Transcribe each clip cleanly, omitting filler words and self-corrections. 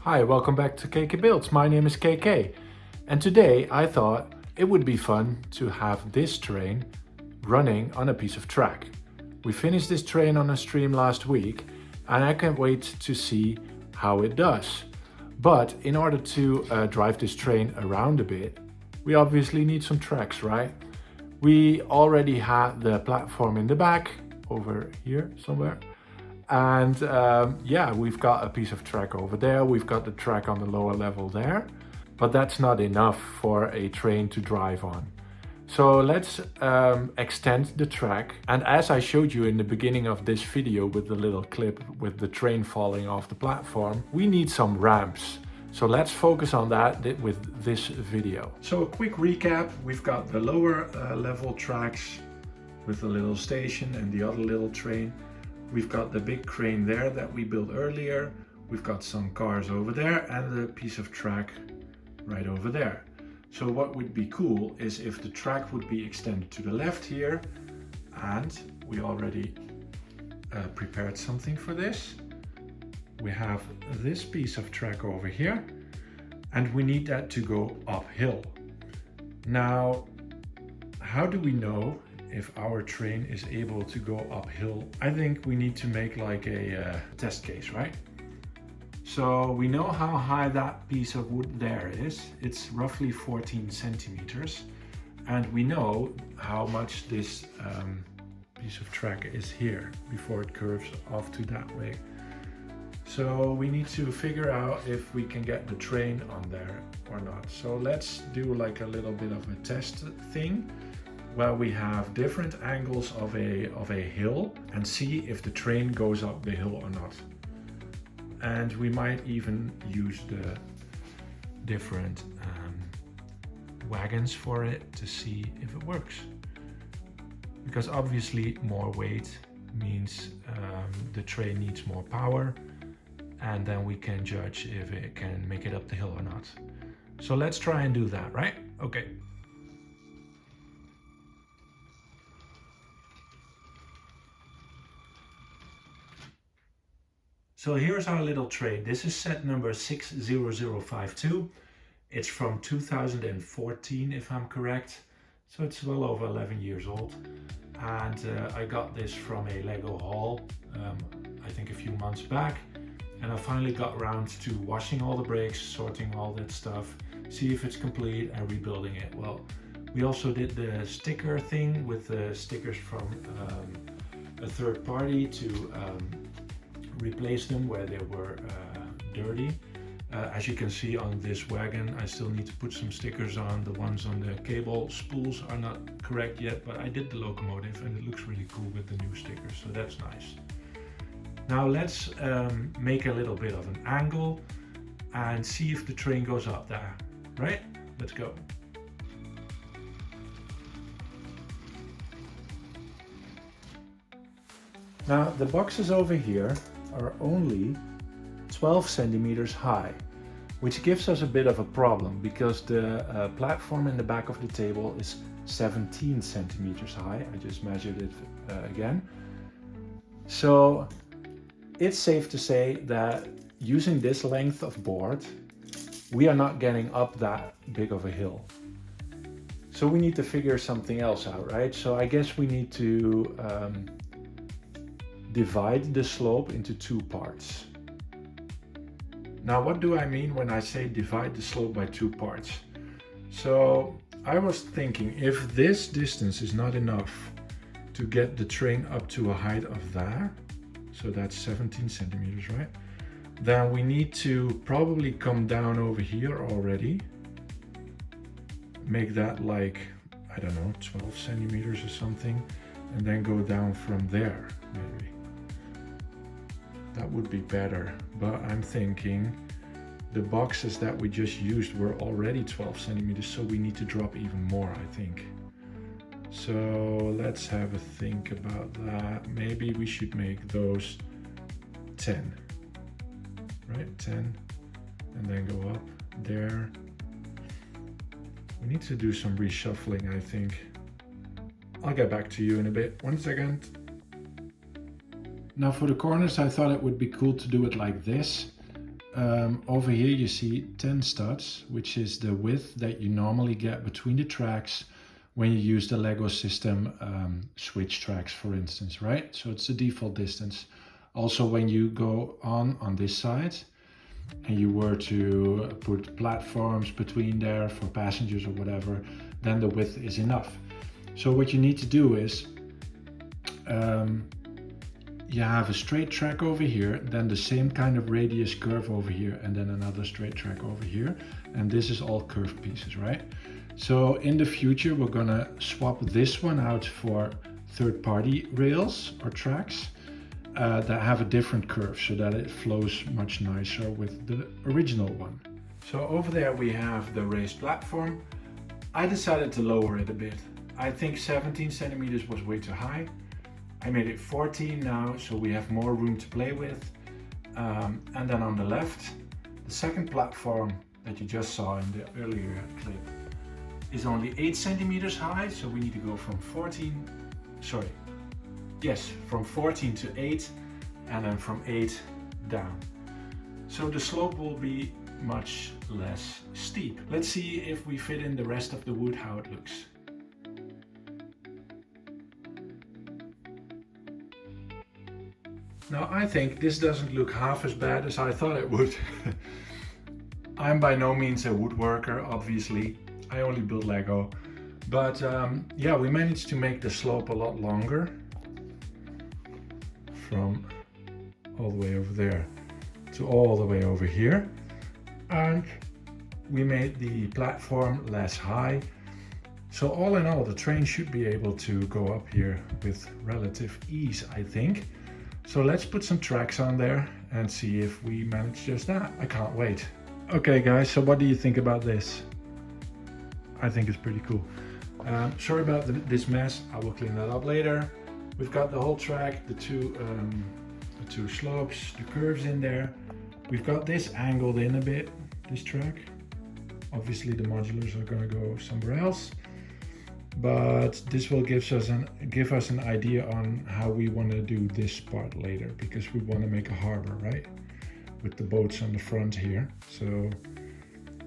Hi, welcome back to KK Builds. My name is KK, and today I thought it would be fun to have this train running on a piece of track. We finished this train on a stream last week and I can't wait to see how it does. But in order to drive this train around a bit, we obviously need some tracks, right? We already had the platform in the back, over here somewhere. And yeah, we've got a piece of track over there. We've got the track on the lower level there, but that's not enough for a train to drive on. So let's extend the track. And as I showed you in the beginning of this video with the little clip with the train falling off the platform, we need some ramps. So let's focus on that with this video. So a quick recap, we've got the lower level tracks with the little station and the other little train. We've got the big crane there that we built earlier. We've got some cars over there and a piece of track right over there. So what would be cool is if the track would be extended to the left here, and we already prepared something for this. We have this piece of track over here and we need that to go uphill. Now, how do we know if our train is able to go uphill? I think we need to make like a test case, right? So we know how high that piece of wood there is. It's roughly 14 centimeters. And we know how much this piece of track is here before it curves off to that way. So we need to figure out if we can get the train on there or not. So let's do like a little bit of a test thing, where we have different angles of a hill and see if the train goes up the hill or not. And we might even use the different wagons for it to see if it works. Because obviously more weight means the train needs more power, and then we can judge if it can make it up the hill or not. So let's try and do that, right? Okay. So here's our little train. This is set number 60052. It's from 2014, if I'm correct. So it's well over 11 years old. And I got this from a Lego haul, I think a few months back. And I finally got around to washing all the brakes, sorting all that stuff, see if it's complete and rebuilding it. Well, we also did the sticker thing with the stickers from a third party to replace them where they were dirty. As you can see on this wagon, I still need to put some stickers on. The ones on the cable spools are not correct yet, but I did the locomotive and it looks really cool with the new stickers, so that's nice. Now let's make a little bit of an angle and see if the train goes up there, right? Let's go. Now the boxes over here are only 12 centimeters high, which gives us a bit of a problem because the platform in the back of the table is 17 centimeters high. I just measured it again. So it's safe to say that using this length of board, we are not getting up that big of a hill. So we need to figure something else out, right? So I guess we need to divide the slope into two parts. Now, what do I mean when I say divide the slope by two parts? So I was thinking, if this distance is not enough to get the train up to a height of that, so that's 17 centimeters, right? Then we need to probably come down over here already, make that like, I don't know, 12 centimeters or something, and then go down from there, maybe. That would be better, but I'm thinking the boxes that we just used were already 12 centimeters, so we need to drop even more, I think. So let's have a think about that. Maybe we should make those 10, right? 10, and then go up there. We need to do some reshuffling, I think. I'll get back to you in a bit. 1 second. Now for the corners, I thought it would be cool to do it like this. over here you see 10 studs, which is the width that you normally get between the tracks when you use the Lego system switch tracks, for instance, right? So it's the default distance. Also, when you go on this side and you were to put platforms between there for passengers or whatever, then the width is enough. So what you need to do is you have a straight track over here, then the same kind of radius curve over here, and then another straight track over here. And this is all curved pieces, right? So in the future, we're gonna swap this one out for third-party rails or tracks that have a different curve so that it flows much nicer with the original one. So over there we have the raised platform. I decided to lower it a bit. I think 17 centimeters was way too high. I made it 14 now, so we have more room to play with. And then on the left, the second platform that you just saw in the earlier clip is only 8 centimeters high, so we need to go from 14 to 8, and then from 8 down. So the slope will be much less steep. Let's see if we fit in the rest of the wood, how it looks. Now I think this doesn't look half as bad as I thought it would. I'm by no means a woodworker, obviously. I only build Lego. But yeah, we managed to make the slope a lot longer. From all the way over there to all the way over here. And we made the platform less high. So all in all, the train should be able to go up here with relative ease, I think. So let's put some tracks on there and see if we manage just that. I can't wait. Okay guys, so what do you think about this? I think it's pretty cool. Sorry about this mess, I will clean that up later. We've got the whole track, the two slopes, the curves in there. We've got this angled in a bit, this track. Obviously the modulars are gonna go somewhere else. But this will give us an idea on how we want to do this part later, because we want to make a harbor, right? With the boats on the front here. So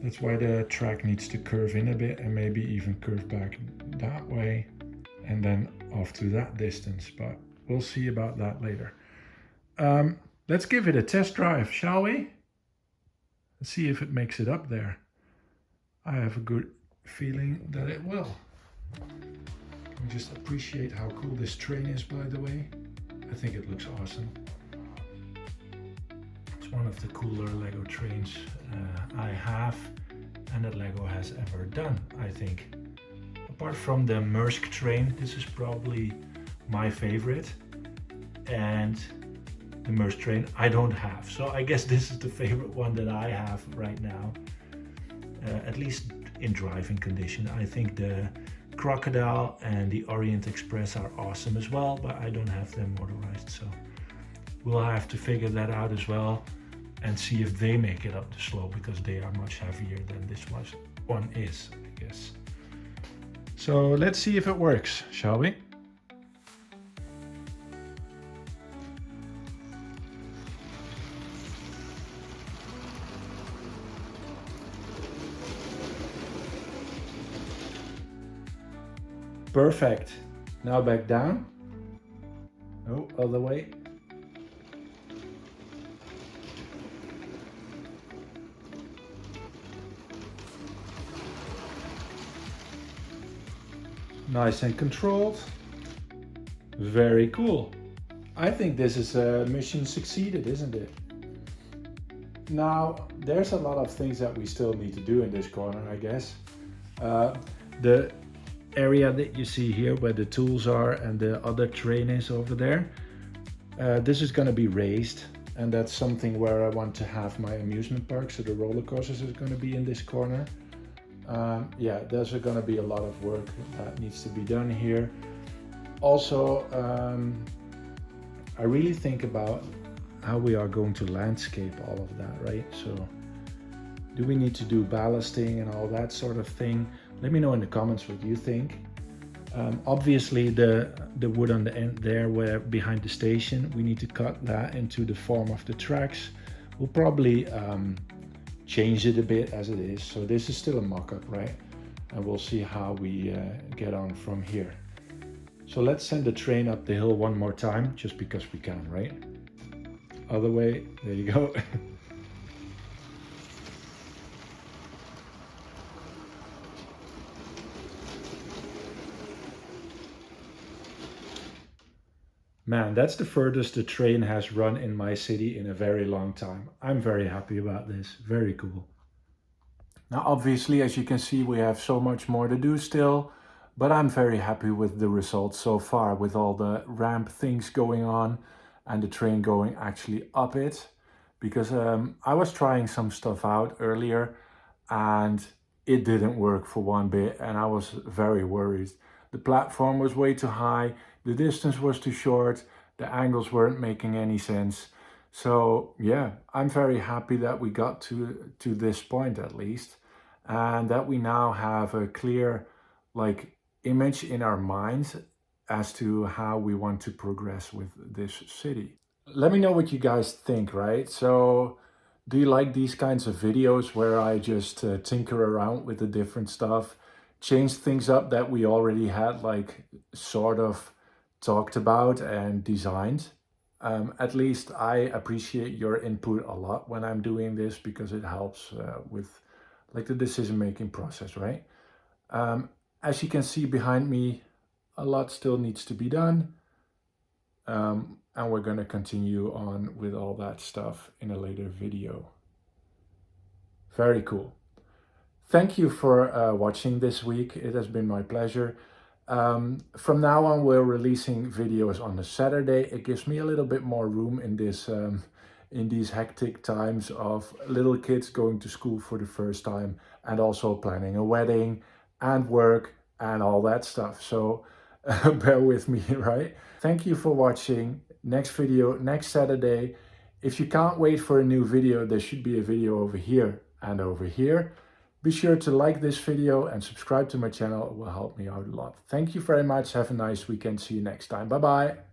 that's why the track needs to curve in a bit and maybe even curve back that way and then off to that distance. But we'll see about that later. Let's give it a test drive, shall we? Let's see if it makes it up there. I have a good feeling that it will. Can we just appreciate how cool this train is, by the way? I think it looks awesome. It's one of the cooler Lego trains I have and that Lego has ever done, I think. Apart from the Maersk train, this is probably my favorite. And the Maersk train I don't have. So I guess this is the favorite one that I have right now. At least in driving condition. I think the Crocodile and the Orient Express are awesome as well, but I don't have them motorized, so we'll have to figure that out as well and see if they make it up the slope, because they are much heavier than this one is, I guess. So let's see if it works, shall we? Perfect. Now back down. Oh, other way. Nice and controlled. Very cool. I think this is a mission succeeded, isn't it? Now, there's a lot of things that we still need to do in this corner, I guess. The area that you see here where the tools are and the other train is over there, this is going to be raised, and that's something where I want to have my amusement park, so the roller coasters is going to be in this corner. Yeah, there's going to be a lot of work that needs to be done here. Also, I really think about how we are going to landscape all of that, right? So do we need to do ballasting and all that sort of thing? Let me know in the comments what you think. Obviously the wood on the end there where behind the station, we need to cut that into the form of the tracks. We'll probably change it a bit as it is. So this is still a mock-up, right? And we'll see how we get on from here. So let's send the train up the hill one more time, just because we can, right? Other way, there you go. Man, that's the furthest the train has run in my city in a very long time. I'm very happy about this. Very cool. Now, obviously, as you can see, we have so much more to do still, but I'm very happy with the results so far, with all the ramp things going on and the train going actually up it. Because I was trying some stuff out earlier and it didn't work for one bit, and I was very worried. The platform was way too high, the distance was too short, the angles weren't making any sense. So yeah, I'm very happy that we got to this point at least, and that we now have a clear image in our minds as to how we want to progress with this city. Let me know what you guys think, right? So do you like these kinds of videos where I just tinker around with the different stuff, change things up that we already had sort of talked about and designed? At least I appreciate your input a lot when I'm doing this, because it helps with the decision-making process, right? As you can see behind me, a lot still needs to be done. And we're going to continue on with all that stuff in a later video. Very cool. Thank you for watching this week. It has been my pleasure. From now on, we're releasing videos on a Saturday. It gives me a little bit more room in this in these hectic times of little kids going to school for the first time, and also planning a wedding and work and all that stuff. So bear with me, right? Thank you for watching. Next video, next Saturday. If you can't wait for a new video, there should be a video over here and over here. Be sure to like this video and subscribe to my channel. It will help me out a lot. Thank you very much. Have a nice weekend. See you next time. Bye-bye.